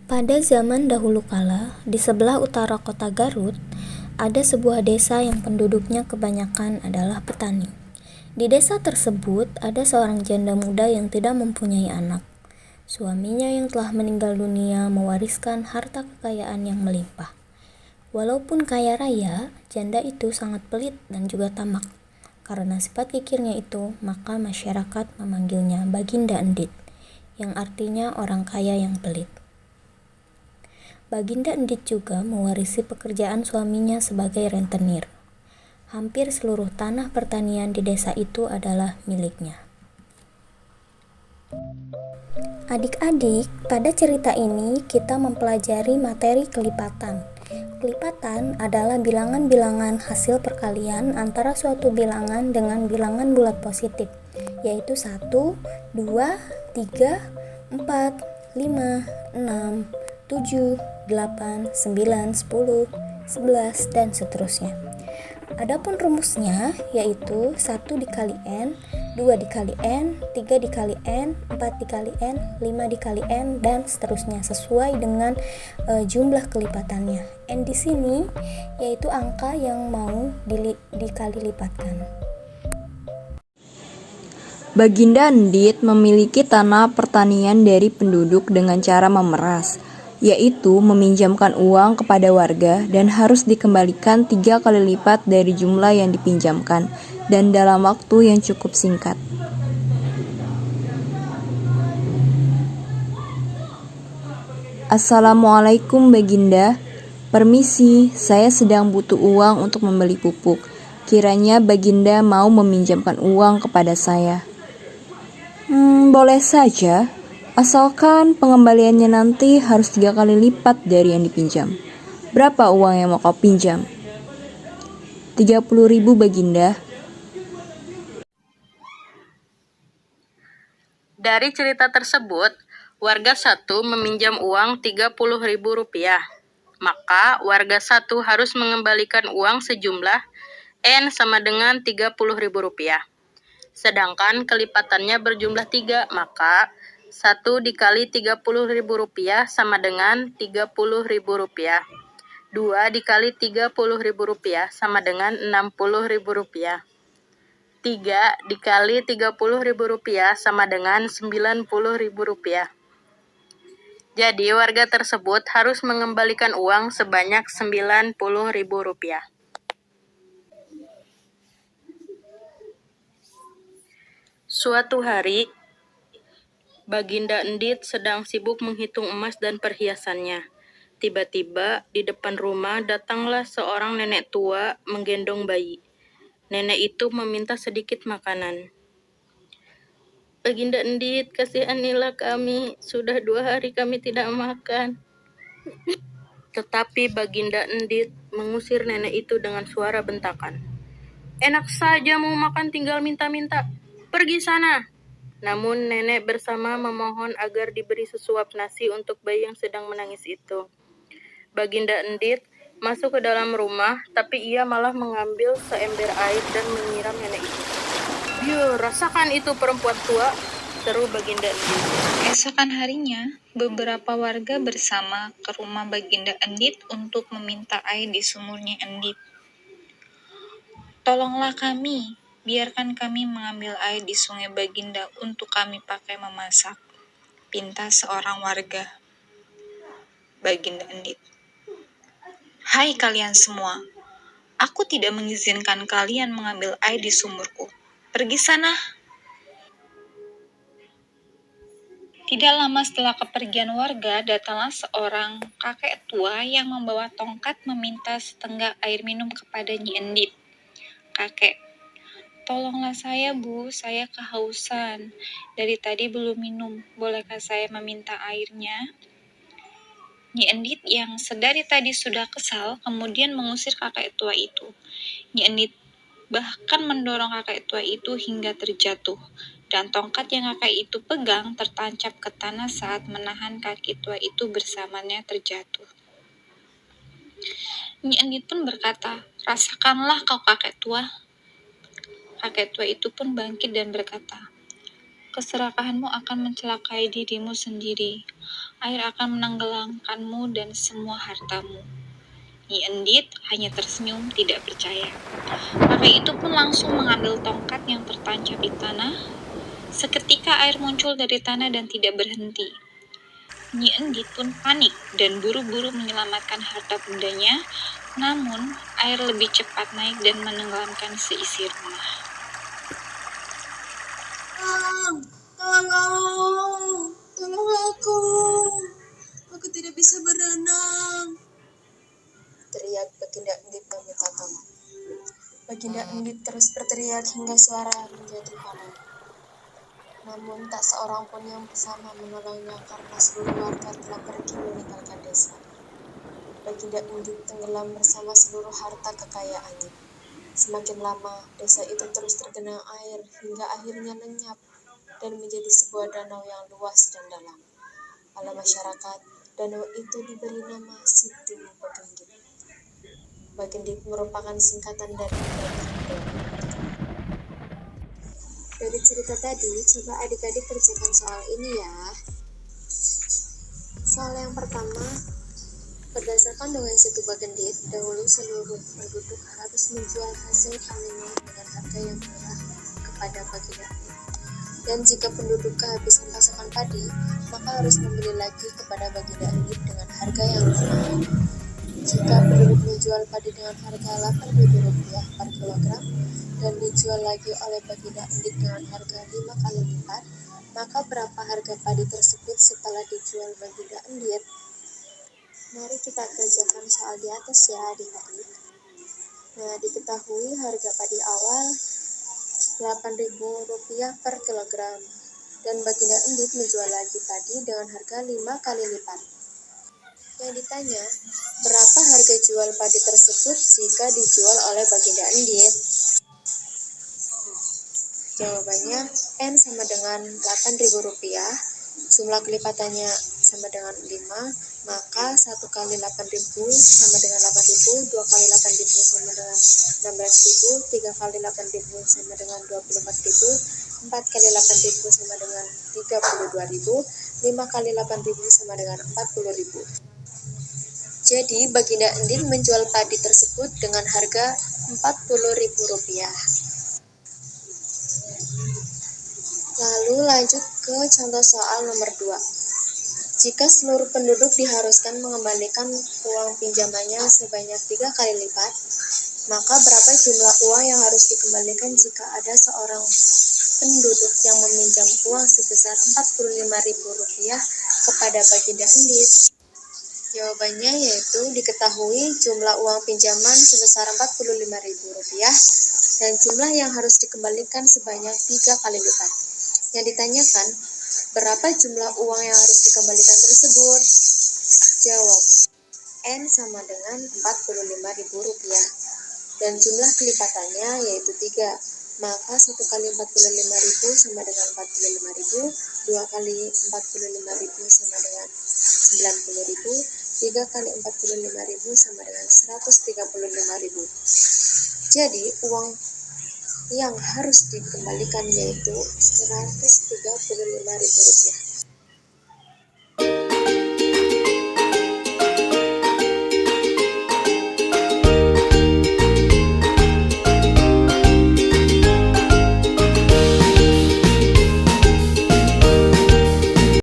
Pada zaman dahulu kala, di sebelah utara kota Garut, ada sebuah desa yang penduduknya kebanyakan adalah petani. Di desa tersebut ada seorang janda muda yang tidak mempunyai anak. Suaminya yang telah meninggal dunia mewariskan harta kekayaan yang melimpah. Walaupun kaya raya, janda itu sangat pelit dan juga tamak. Karena sifat kikirnya itu, maka masyarakat memanggilnya Baginda Endit, yang artinya orang kaya yang pelit. Baginda Endit juga mewarisi pekerjaan suaminya sebagai rentenir. Hampir seluruh tanah pertanian di desa itu adalah miliknya. Adik-adik, pada cerita ini kita mempelajari materi kelipatan. Kelipatan adalah bilangan-bilangan hasil perkalian antara suatu bilangan dengan bilangan bulat positif, yaitu 1, 2, 3, 4, 5, 6, 7, 8, 9, 10, 11, dan seterusnya. Adapun rumusnya yaitu 1 dikali N, 2 dikali N, 3 dikali N, 4 dikali N, 5 dikali N, dan seterusnya sesuai dengan jumlah kelipatannya. N di sini yaitu angka yang mau dikali lipatkan. Baginda Endit memiliki tanah pertanian dari penduduk dengan cara memeras, yaitu meminjamkan uang kepada warga dan harus dikembalikan 3 kali lipat dari jumlah yang dipinjamkan dan dalam waktu yang cukup singkat. Assalamualaikum Baginda, permisi, saya sedang butuh uang untuk membeli pupuk. Kiranya Baginda mau meminjamkan uang kepada saya. Boleh saja, asalkan pengembaliannya nanti harus 3 kali lipat dari yang dipinjam. Berapa uang yang mau kau pinjam? 30.000 Baginda. Dari cerita tersebut, warga satu meminjam uang 30.000 rupiah. Maka warga satu harus mengembalikan uang sejumlah N sama dengan 30.000 rupiah. Sedangkan kelipatannya berjumlah 3, maka 1 dikali 30.000 rupiah sama dengan 30.000 rupiah. 2 dikali 30.000 rupiah sama dengan 60.000 rupiah. 3 dikali 30.000 rupiah sama dengan 90.000 rupiah. Jadi warga tersebut harus mengembalikan uang sebanyak 90.000 rupiah. Suatu hari, Baginda Endit sedang sibuk menghitung emas dan perhiasannya. Tiba-tiba di depan rumah datanglah seorang nenek tua menggendong bayi. Nenek itu meminta sedikit makanan. Baginda Endit, kasihanilah kami, sudah 2 hari kami tidak makan. Tetapi Baginda Endit mengusir nenek itu dengan suara bentakan. Enak saja mau makan tinggal minta-minta. Pergi sana. Namun nenek bersama memohon agar diberi sesuap nasi untuk bayi yang sedang menangis itu. Baginda Endit masuk ke dalam rumah, tapi ia malah mengambil seember air dan menyiram nenek itu. "Biar rasakan itu perempuan tua," seru Baginda Endit. Esokan harinya, beberapa warga bersama ke rumah Baginda Endit untuk meminta air di sumurnya Endit. "Tolonglah kami, biarkan kami mengambil air di sungai Baginda untuk kami pakai memasak," pinta seorang warga. Baginda Endit, "Hai kalian semua, aku tidak mengizinkan kalian mengambil air di sumurku. Pergi sana." Tidak lama setelah kepergian warga, datanglah seorang kakek tua yang membawa tongkat meminta setenggak air minum kepada Nyi Endit. "Kakek, tolonglah saya Bu, saya kehausan. Dari tadi belum minum, bolehkah saya meminta airnya?" Nyi Endit yang sedari tadi sudah kesal, kemudian mengusir kakek tua itu. Nyi Endit bahkan mendorong kakek tua itu hingga terjatuh, dan tongkat yang kakek itu pegang tertancap ke tanah saat menahan kaki tua itu bersamanya terjatuh. Nyi Endit pun berkata, "Rasakanlah kau kakek tua." Kakek tua itu pun bangkit dan berkata, keserakahanmu akan mencelakai dirimu sendiri. Air akan menenggelamkanmu dan semua hartamu. Nyi Endit hanya tersenyum tidak percaya. Kakek itu pun langsung mengambil tongkat yang tertancap di tanah. Seketika air muncul dari tanah dan tidak berhenti. Nyi Endit pun panik dan buru-buru menyelamatkan harta bundanya, namun air lebih cepat naik dan menenggelamkan seisi rumah. Tolong aku. Aku tidak bisa berenang. Teriak Baginda Endit meminta tolong. Baginda Endit terus berteriak hingga suara menjadi padam. Namun tak seorang pun yang bersama menolongnya karena seluruh warga telah pergi meninggalkan desa. Baginda Endit tenggelam bersama seluruh harta kekayaannya. Semakin lama, desa itu terus tergenang air hingga akhirnya lenyap dan menjadi sebuah danau yang luas dan dalam. Oleh masyarakat, danau itu diberi nama Situ Bagendit. Bagendit merupakan singkatan dari Bagindo. Dari cerita tadi, coba adik-adik kerjakan soal ini ya. Soal yang pertama, berdasarkan dengan Situ Bagendit, dahulu seluruh penduduk harus menjual hasil panennya dengan harga yang murah kepada Baginda. Dan jika penduduk kehabisan pasokan padi, maka harus membeli lagi kepada Baginda Endit dengan harga yang mahal. Jika penduduk menjual padi dengan harga Rp8.000 per kilogram dan dijual lagi oleh Baginda Endit dengan harga 5 kali lipat, maka berapa harga padi tersebut setelah dijual Baginda Endit? Mari kita kerjakan soal di atas ya adik-adik. Nah, diketahui harga padi awal Rp8.000 per kilogram dan Baginda Endit menjual lagi padi dengan harga 5 kali lipat. Yang ditanya, berapa harga jual padi tersebut jika dijual oleh Baginda Endit? Jawabannya N sama dengan Rp8.000, jumlah kelipatannya sama dengan 5, maka 1 kali 8.000 sama dengan 8.000, 2 kali 8.000 sama dengan 16.000, 3 kali 8.000 sama dengan 24.000, 4 kali 8.000 sama dengan 32.000, 5 kali 8.000 sama dengan 40.000. Jadi Baginda Endit menjual padi tersebut dengan harga Rp40.000. Lalu lanjut ke contoh soal nomor 2. Jika seluruh penduduk diharuskan mengembalikan uang pinjamannya sebanyak 3 kali lipat, maka berapa jumlah uang yang harus dikembalikan jika ada seorang penduduk yang meminjam uang sebesar Rp45.000 kepada Baginda Endit? Jawabannya yaitu diketahui jumlah uang pinjaman sebesar Rp45.000 dan jumlah yang harus dikembalikan sebanyak 3 kali lipat. Yang ditanyakan, berapa jumlah uang yang harus dikembalikan tersebut? Jawab, N sama dengan Rp45.000 dan jumlah kelipatannya yaitu 3. Maka 1 kali 45.000 sama dengan 45.000, 2 kali 45.000 sama dengan 90.000, 3 kali 45.000 sama dengan 135.000. Jadi uang yang harus dikembalikan yaitu Rp135.000.